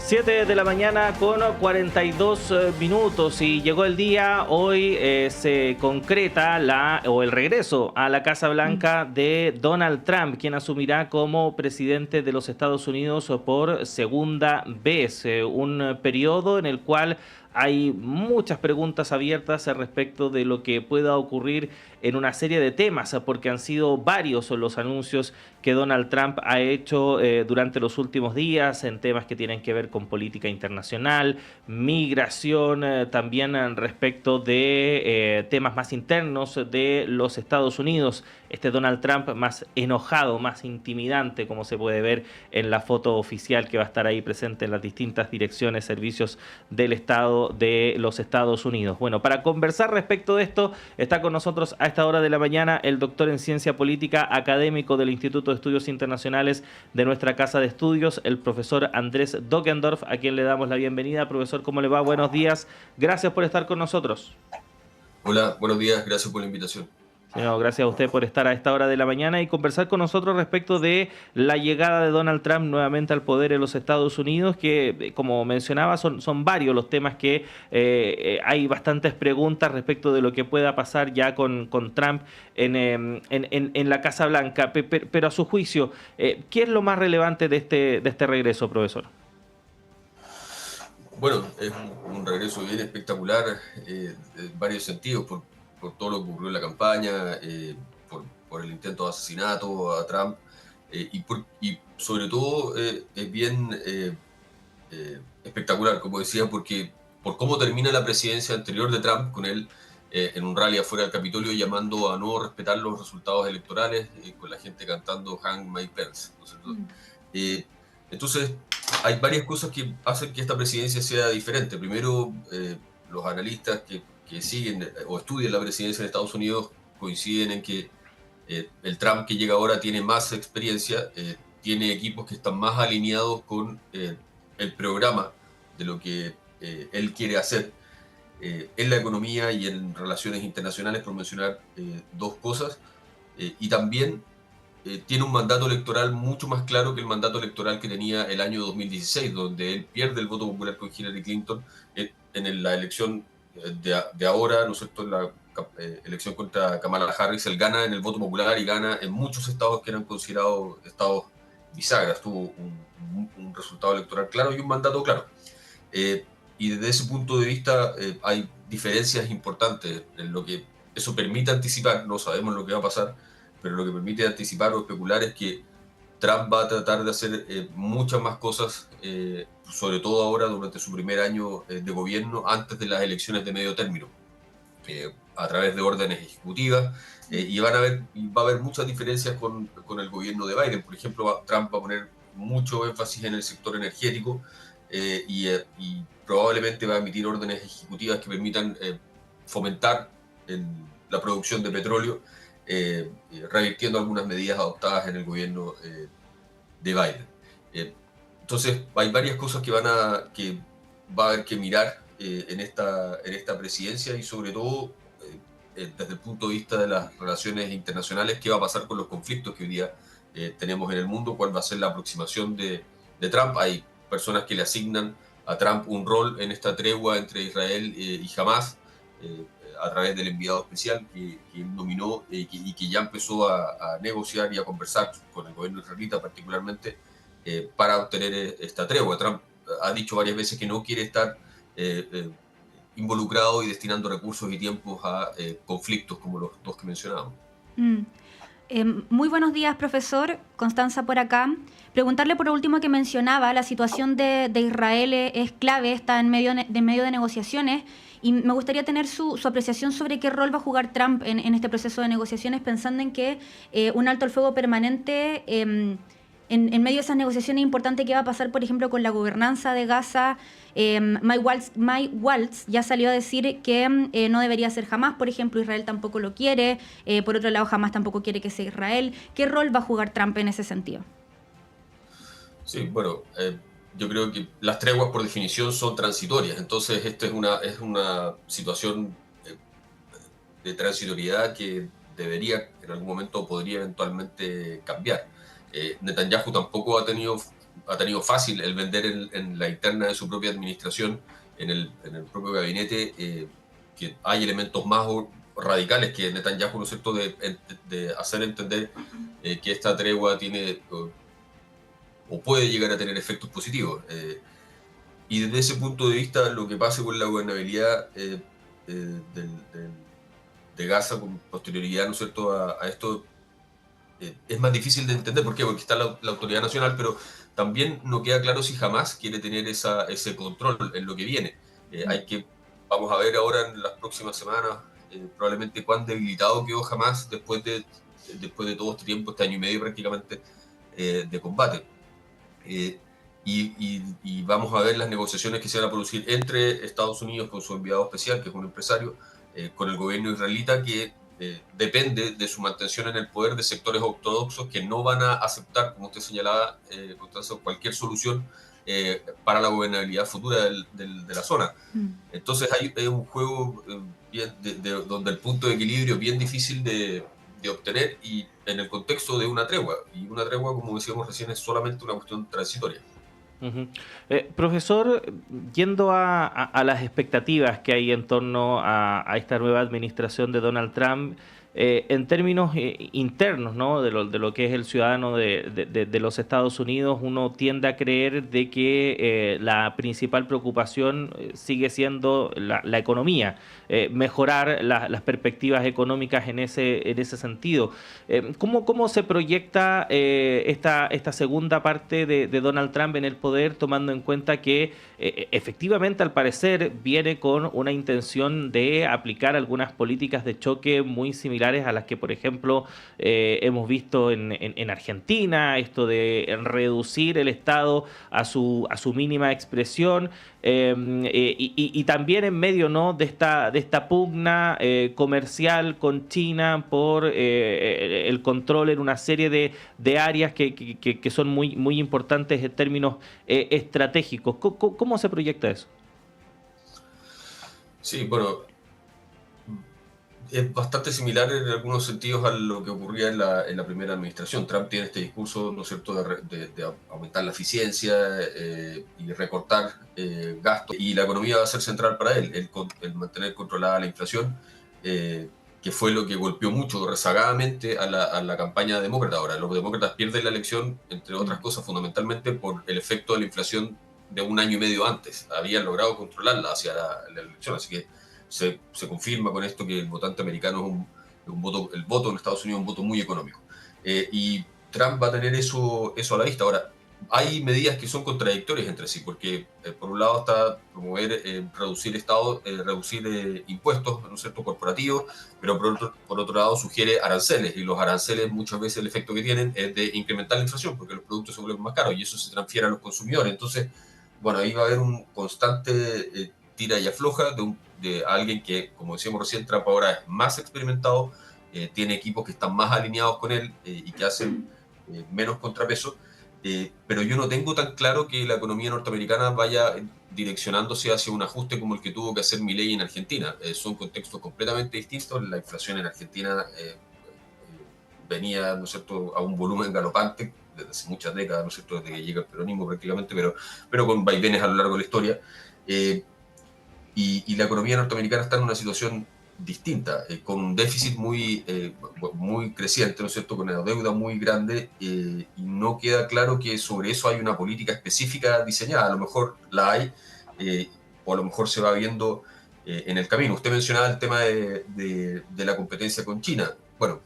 7 de la mañana con 42 minutos y llegó el día. Hoy se concreta el regreso a la Casa Blanca de Donald Trump, quien asumirá como presidente de los Estados Unidos por segunda vez. Un periodo en el cual hay muchas preguntas abiertas respecto de lo que pueda ocurrir en una serie de temas, porque han sido varios los anuncios que Donald Trump ha hecho durante los últimos días en temas que tienen que ver con política internacional, migración, también respecto de temas más internos de los Estados Unidos. Este Donald Trump más enojado, más intimidante, como se puede ver en la foto oficial que va a estar ahí presente en las distintas direcciones, servicios del Estado de los Estados Unidos. Bueno, para conversar respecto de esto, está con nosotros a esta hora de la mañana el doctor en Ciencia Política, académico del Instituto de Estudios Internacionales de nuestra Casa de Estudios, el profesor Andrés Dockendorf, a quien le damos la bienvenida. Profesor, ¿cómo le va? Buenos días. Gracias por estar con nosotros. Hola, buenos días. Gracias por la invitación. Señor, gracias a usted por estar a esta hora de la mañana y conversar con nosotros respecto de la llegada de Donald Trump nuevamente al poder en los Estados Unidos, que, como mencionaba, son varios los temas que hay bastantes preguntas respecto de lo que pueda pasar ya con Trump en la Casa Blanca. Pero a su juicio, ¿qué es lo más relevante de este regreso, profesor? Bueno, es un regreso bien espectacular en varios sentidos, por todo lo que ocurrió en la campaña, por el intento de asesinato a Trump, y sobre todo es bien espectacular, como decía, porque por cómo termina la presidencia anterior de Trump, con él en un rally afuera del Capitolio llamando a no respetar los resultados electorales, con la gente cantando Hang My Pence, ¿no es cierto? Entonces, hay varias cosas que hacen que esta presidencia sea diferente. Primero, los analistas que siguen o estudian la presidencia de Estados Unidos coinciden en que el Trump que llega ahora tiene más experiencia, tiene equipos que están más alineados con el programa de lo que él quiere hacer en la economía y en relaciones internacionales, por mencionar dos cosas, y también tiene un mandato electoral mucho más claro que el mandato electoral que tenía el año 2016, donde él pierde el voto popular con Hillary Clinton en la elección de ahora, ¿no es cierto?, en la elección contra Kamala Harris. Él gana en el voto popular y gana en muchos estados que eran considerados estados bisagras. Tuvo un resultado electoral claro y un mandato claro. Y desde ese punto de vista hay diferencias importantes en lo que eso permite anticipar. No sabemos lo que va a pasar, pero lo que permite anticipar o especular es que Trump va a tratar de hacer muchas más cosas, sobre todo ahora durante su primer año de gobierno, antes de las elecciones de medio término, a través de órdenes ejecutivas, y va a haber muchas diferencias con el gobierno de Biden. Por ejemplo, Trump va a poner mucho énfasis en el sector energético y probablemente va a emitir órdenes ejecutivas que permitan fomentar la producción de petróleo, revirtiendo algunas medidas adoptadas en el gobierno de Biden. Entonces, hay varias cosas que va a haber que mirar en esta presidencia, y sobre todo desde el punto de vista de las relaciones internacionales, qué va a pasar con los conflictos que hoy día tenemos en el mundo, cuál va a ser la aproximación de Trump. Hay personas que le asignan a Trump un rol en esta tregua entre Israel y Hamás, a través del enviado especial que él nominó y que ya empezó a negociar y a conversar con el gobierno israelita particularmente para obtener esta tregua. Trump ha dicho varias veces que no quiere estar involucrado y destinando recursos y tiempos a conflictos como los dos que mencionábamos. Muy buenos días, profesor. Constanza por acá. Preguntarle por lo último que mencionaba, la situación de Israel es clave, está en medio de negociaciones, y me gustaría tener su apreciación sobre qué rol va a jugar Trump en este proceso de negociaciones, pensando en que un alto al fuego permanente en medio de esas negociaciones es importante. ¿Qué va a pasar, por ejemplo, con la gobernanza de Gaza? Mike Waltz ya salió a decir que no debería ser Hamás, por ejemplo. Israel tampoco lo quiere. Por otro lado, Hamás tampoco quiere que sea Israel. ¿Qué rol va a jugar Trump en ese sentido? Sí, bueno, yo creo que las treguas por definición son transitorias. Entonces, esta es una situación de transitoriedad que en algún momento podría eventualmente cambiar. Netanyahu tampoco ha tenido ha tenido fácil el vender en la interna de su propia administración, en el propio gabinete, que hay elementos más radicales que Netanyahu, ¿no es cierto?, de hacer entender que esta tregua tiene o puede llegar a tener efectos positivos. Y desde ese punto de vista, lo que pase con la gobernabilidad de Gaza con posterioridad, ¿no es cierto?, a esto, es más difícil de entender. ¿Por qué? Porque está la autoridad nacional, pero también no queda claro si Hamás quiere tener ese control en lo que viene. Vamos a ver ahora en las próximas semanas probablemente cuán debilitado quedó Hamás después de todo este tiempo, este año y medio prácticamente, de combate. Y vamos a ver las negociaciones que se van a producir entre Estados Unidos con su enviado especial, que es un empresario, con el gobierno israelita, que depende de su mantención en el poder de sectores ortodoxos que no van a aceptar, como usted señalaba, cualquier solución para la gobernabilidad futura de la zona. Entonces hay un juego donde el punto de equilibrio es bien difícil de obtener, y en el contexto de una tregua. Y una tregua, como decíamos recién, es solamente una cuestión transitoria. Uh-huh. Profesor, yendo a las expectativas que hay en torno a esta nueva administración de Donald Trump, en términos internos, ¿no?, de lo que es el ciudadano de los Estados Unidos, uno tiende a creer de que la principal preocupación sigue siendo la economía, mejorar las perspectivas económicas en ese sentido. ¿Cómo se proyecta esta segunda parte de Donald Trump en el poder, tomando en cuenta que efectivamente, al parecer, viene con una intención de aplicar algunas políticas de choque muy similares a las que, por ejemplo, hemos visto en Argentina, esto de reducir el Estado a su mínima expresión, y también en medio, ¿no?, de esta pugna comercial con China por el control en una serie de áreas que son muy importantes en términos estratégicos. ¿Cómo se proyecta eso? Sí, bueno, es bastante similar en algunos sentidos a lo que ocurría en la primera administración. Trump tiene este discurso, ¿no es cierto?, de aumentar la eficiencia y recortar gastos, y la economía va a ser central para él, el mantener controlada la inflación, que fue lo que golpeó mucho rezagadamente a la campaña demócrata. Ahora, los demócratas pierden la elección, entre otras cosas, fundamentalmente por el efecto de la inflación de un año y medio antes. Habían logrado controlarla hacia la elección, así que se confirma con esto que el votante americano el voto en Estados Unidos es un voto muy económico. Y Trump va a tener eso a la vista. Ahora, hay medidas que son contradictorias entre sí, porque por un lado está promover reducir impuestos, ¿no es cierto?, corporativos, pero por otro lado sugiere aranceles, y los aranceles muchas veces el efecto que tienen es de incrementar la inflación, porque los productos se vuelven más caros y eso se transfiere a los consumidores. Entonces, bueno, ahí va a haber un constante tira y afloja de alguien que, como decíamos recién, Trump ahora es más experimentado, tiene equipos que están más alineados con él y que hacen menos contrapeso, pero yo no tengo tan claro que la economía norteamericana vaya direccionándose hacia un ajuste como el que tuvo que hacer Milei en Argentina. Son contextos completamente distintos. La inflación en Argentina venía, ¿no es cierto?, a un volumen galopante desde hace muchas décadas, ¿no es cierto?, desde que llega el peronismo prácticamente, pero con vaivenes a lo largo de la historia. Y la economía norteamericana está en una situación distinta, con un déficit muy creciente, ¿no es cierto?, con una deuda muy grande, y no queda claro que sobre eso hay una política específica diseñada. A lo mejor la hay, o a lo mejor se va viendo en el camino. Usted mencionaba el tema de la competencia con China. Bueno,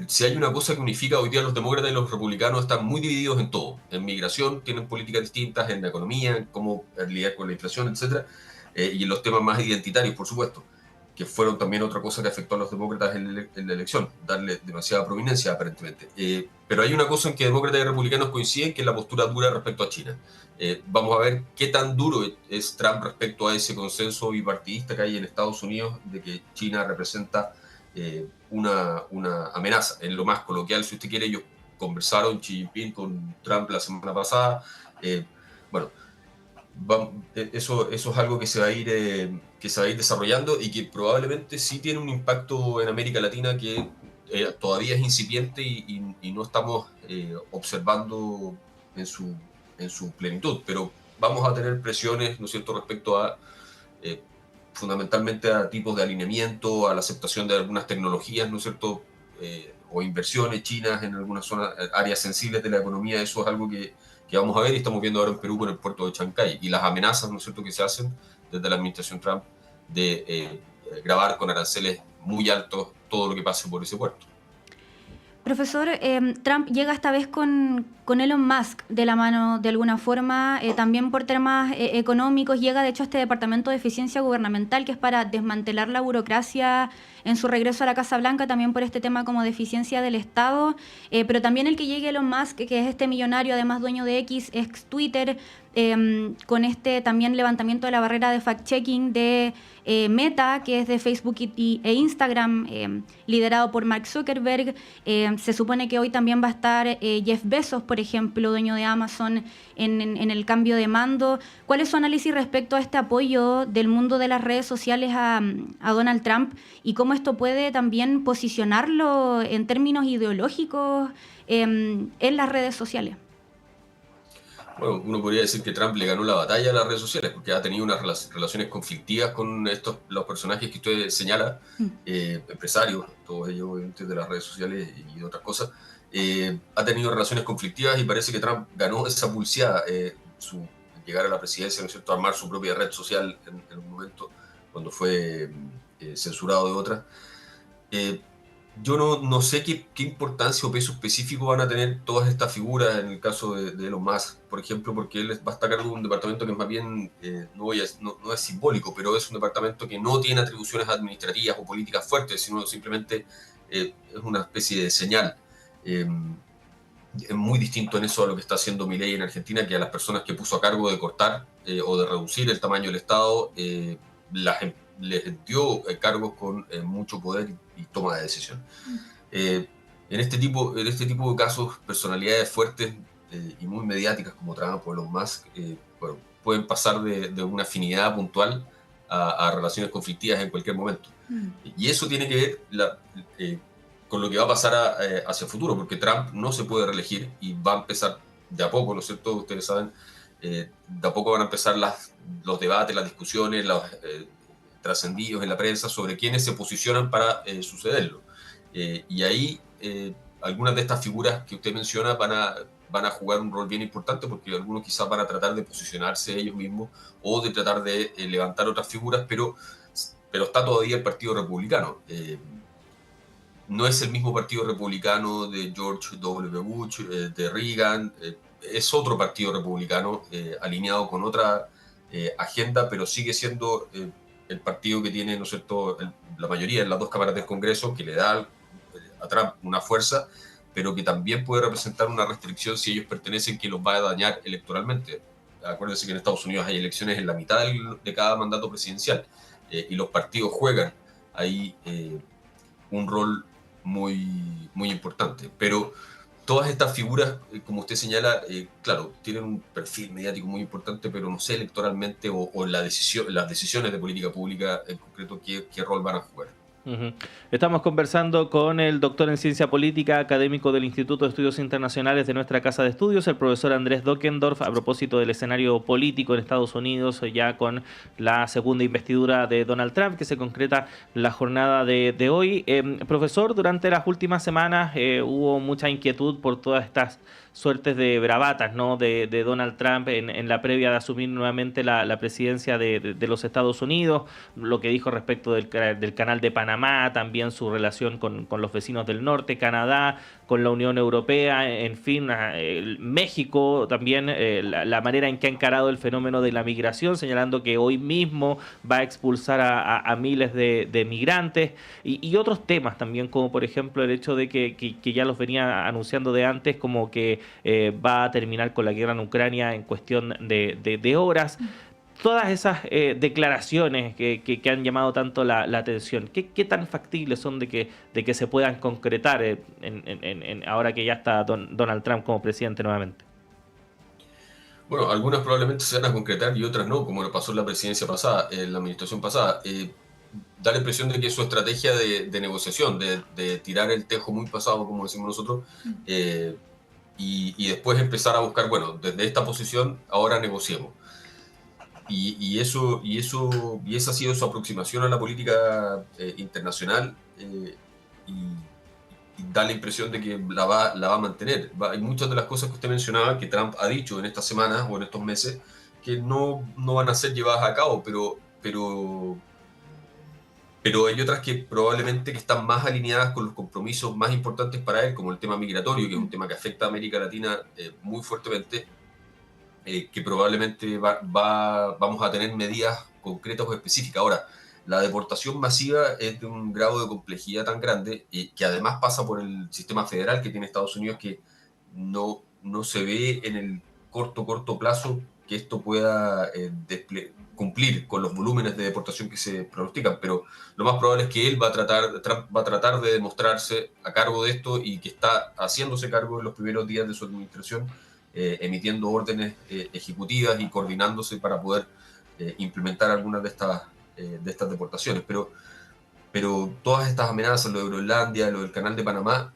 si hay una cosa que unifica hoy día, los demócratas y los republicanos están muy divididos en todo. En migración tienen políticas distintas, en la economía, en cómo lidiar con la inflación, etc. Y en los temas más identitarios, por supuesto, que fueron también otra cosa que afectó a los demócratas en la elección, darle demasiada prominencia aparentemente. Pero hay una cosa en que demócratas y republicanos coinciden, que es la postura dura respecto a China. Vamos a ver qué tan duro es Trump respecto a ese consenso bipartidista que hay en Estados Unidos de que China representa una amenaza. En lo más coloquial, si usted quiere, ellos conversaron Xi Jinping con Trump la semana pasada. Bueno, eso es algo que se va a ir desarrollando, y que probablemente sí tiene un impacto en América Latina que todavía es incipiente y no estamos observando en su en su plenitud, pero vamos a tener presiones, ¿no es cierto?, respecto a fundamentalmente a tipos de alineamiento, a la aceptación de algunas tecnologías, ¿no es cierto?, o inversiones chinas en algunas zonas, áreas sensibles de la economía. Eso es algo que vamos a ver y estamos viendo ahora en Perú con el puerto de Chancay, y las amenazas, ¿no es cierto?, que se hacen desde la administración Trump de gravar con aranceles muy altos todo lo que pase por ese puerto. Profesor, Trump llega esta vez con Elon Musk de la mano de alguna forma, también por temas económicos. Llega de hecho a este Departamento de Eficiencia Gubernamental, que es para desmantelar la burocracia en su regreso a la Casa Blanca, también por este tema como de eficiencia del Estado. Pero también el que llegue Elon Musk, que es este millonario, además dueño de X, ex Twitter, con este también levantamiento de la barrera de fact-checking de Meta, que es de Facebook e Instagram, liderado por Mark Zuckerberg. Se supone que hoy también va a estar Jeff Bezos, por ejemplo, dueño de Amazon, en el cambio de mando. ¿Cuál es su análisis respecto a este apoyo del mundo de las redes sociales a Donald Trump y cómo esto puede también posicionarlo en términos ideológicos en las redes sociales? Bueno, uno podría decir que Trump le ganó la batalla a las redes sociales porque ha tenido unas relaciones conflictivas con los personajes que usted señala, empresarios, todos ellos obviamente de las redes sociales y de otras cosas. Ha tenido relaciones conflictivas y parece que Trump ganó esa pulseada, llegar a la presidencia, ¿no es cierto?, armar su propia red social en un momento cuando fue censurado de otra. Yo no sé qué importancia o peso específico van a tener todas estas figuras en el caso de Elon Musk, por ejemplo, porque él va a estar a cargo de un departamento que es más bien, no es simbólico, pero es un departamento que no tiene atribuciones administrativas o políticas fuertes, sino simplemente es una especie de señal. Es muy distinto en eso a lo que está haciendo Milei en Argentina, que a las personas que puso a cargo de cortar o de reducir el tamaño del Estado, les dio cargos con mucho poder y toma de decisión. En este tipo de casos, personalidades fuertes y muy mediáticas como Trump o Elon Musk pueden pasar de una afinidad puntual a relaciones conflictivas en cualquier momento. Y eso tiene que ver con lo que va a pasar hacia el futuro, porque Trump no se puede reelegir y va a empezar de a poco, ¿no es cierto? Ustedes saben, de a poco van a empezar los debates, las discusiones, los trascendidos en la prensa sobre quiénes se posicionan para sucederlo. Y ahí algunas de estas figuras que usted menciona van a jugar un rol bien importante, porque algunos quizás van a tratar de posicionarse ellos mismos o de tratar de levantar otras figuras, pero está todavía el Partido Republicano. No es el mismo Partido Republicano de George W. Bush, de Reagan, es otro Partido Republicano alineado con otra agenda, pero sigue siendo el partido que tiene, ¿no es cierto?, la mayoría en las dos cámaras del Congreso, que le da a Trump una fuerza, pero que también puede representar una restricción si ellos pertenecen, que los va a dañar electoralmente. Acuérdense que en Estados Unidos hay elecciones en la mitad de cada mandato presidencial, y los partidos juegan ahí un rol muy, muy importante. Pero todas estas figuras, como usted señala, claro, tienen un perfil mediático muy importante, pero no sé electoralmente o las decisiones de política pública en concreto qué rol van a jugar. Estamos conversando con el doctor en Ciencia Política, académico del Instituto de Estudios Internacionales de nuestra Casa de Estudios, el profesor Andrés Dockendorf, a propósito del escenario político en Estados Unidos, ya con la segunda investidura de Donald Trump, que se concreta la jornada de hoy. Profesor, durante las últimas semanas hubo mucha inquietud por todas estas suertes de bravatas, ¿no?, de Donald Trump en la previa de asumir nuevamente la presidencia de los Estados Unidos, lo que dijo respecto del canal de Panamá, también su relación con los vecinos del norte, Canadá, con la Unión Europea, en fin, México también, la manera en que ha encarado el fenómeno de la migración, señalando que hoy mismo va a expulsar a miles de migrantes y otros temas también, como por ejemplo el hecho de que ya los venía anunciando de antes, como que va a terminar con la guerra en Ucrania en cuestión de horas. Todas esas declaraciones que han llamado tanto la atención, ¿qué tan factibles son de que se puedan concretar ahora que ya está Donald Trump como presidente nuevamente? Bueno, algunas probablemente se van a concretar y otras no, como lo pasó en la presidencia pasada, en la administración pasada. Da la impresión de que su estrategia de negociación, de tirar el tejo muy pasado, como decimos nosotros, y después empezar a buscar, bueno, desde esta posición ahora negociemos. Y esa ha sido su aproximación a la política internacional, y da la impresión de que la va a mantener. Hay muchas de las cosas que usted mencionaba que Trump ha dicho en estas semanas o en estos meses que no van a ser llevadas a cabo, pero hay otras que probablemente que están más alineadas con los compromisos más importantes para él, como el tema migratorio, que es un tema que afecta a América Latina muy fuertemente, que probablemente vamos a tener medidas concretas o específicas. Ahora, la deportación masiva es de un grado de complejidad tan grande, que además pasa por el sistema federal que tiene Estados Unidos, que no se ve en el corto plazo que esto pueda cumplir con los volúmenes de deportación que se pronostican, pero lo más probable es que Trump va a tratar de demostrarse a cargo de esto y que está haciéndose cargo en los primeros días de su administración, emitiendo órdenes ejecutivas y coordinándose para poder implementar algunas de estas deportaciones. Pero todas estas amenazas, lo de Groenlandia, lo del Canal de Panamá,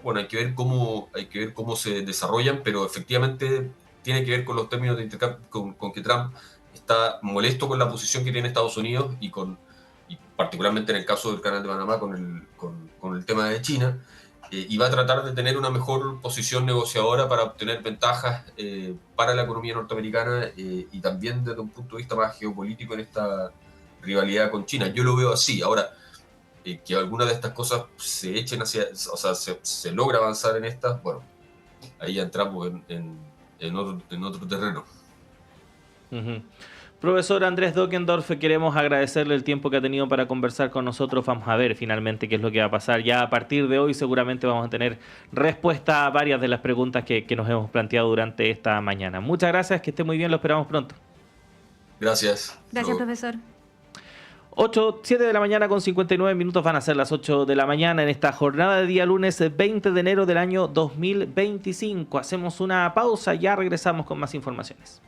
bueno, hay que ver cómo se desarrollan, pero efectivamente tiene que ver con los términos de intercambio, con que Trump está molesto con la posición que tiene Estados Unidos y particularmente en el caso del Canal de Panamá con el tema de China, y va a tratar de tener una mejor posición negociadora para obtener ventajas para la economía norteamericana, y también desde un punto de vista más geopolítico en esta rivalidad con China. Yo lo veo así. Ahora, que algunas de estas cosas se echen se logra avanzar en estas, bueno, ahí ya entramos en otro terreno. Uh-huh. Profesor Andrés Dockendorf, queremos agradecerle el tiempo que ha tenido para conversar con nosotros. Vamos a ver finalmente qué es lo que va a pasar. Ya a partir de hoy seguramente vamos a tener respuesta a varias de las preguntas que nos hemos planteado durante esta mañana. Muchas gracias, que esté muy bien, lo esperamos pronto. Gracias. Gracias, profesor. 7 de la mañana con 59 minutos, van a ser las 8 de la mañana en esta jornada de día lunes 20 de enero del año 2025. Hacemos una pausa, ya regresamos con más informaciones.